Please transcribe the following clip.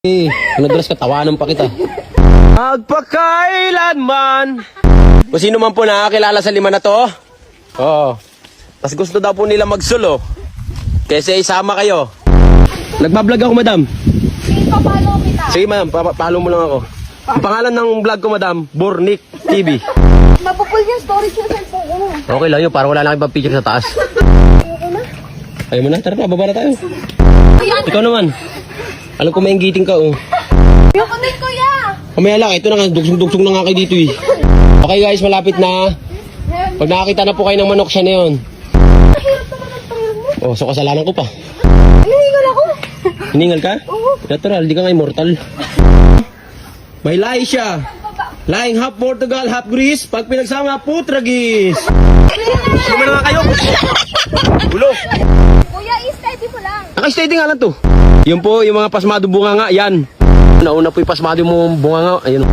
Nadulas ka, tawanan pa kita. Magpakailanman. Kung sino man po nakakilala sa lima na to. Oo. Tas gusto daw po nila magsulo. Kasi isama kayo. Nagbablog ako, madam. Sige, papalo kita. Sige, madam, follow mo lang ako. Ang pangalan ng vlog ko, madam, Bornick TV. Mapupul yung storage ng cellphone ko. Okay lang yun, para wala lang ibang picture sa taas. Okay na? Ayaw mo na, tara na, baba na tayo. Kuya, Ikaw naman. Alam ko mainggiting ka, oh. yung kamay, kuya. Kamaya lang, ito na nga, dugsong-dugsong na nga kayo dito, eh. Okay guys, malapit na. Pag nakakita na po kayo ng manok, siya na yun. Mahirap naman ang trail mo. Oh, so kasalanan ko pa. Ay, nahingal ako. Hiningal ka? Oo. Natural, di ka nga immortal. May lahi siya. Lahing half Portugal, half Greece. Pag pinagsama, putragis. Suma na nga kayo. Ulo. Kuya, steady mo lang. Naka-steady nga lang to. Yun po, yung mga pasmado bunga nga, yan. Nauna po yung pasmado mo bunga nga. Ayun.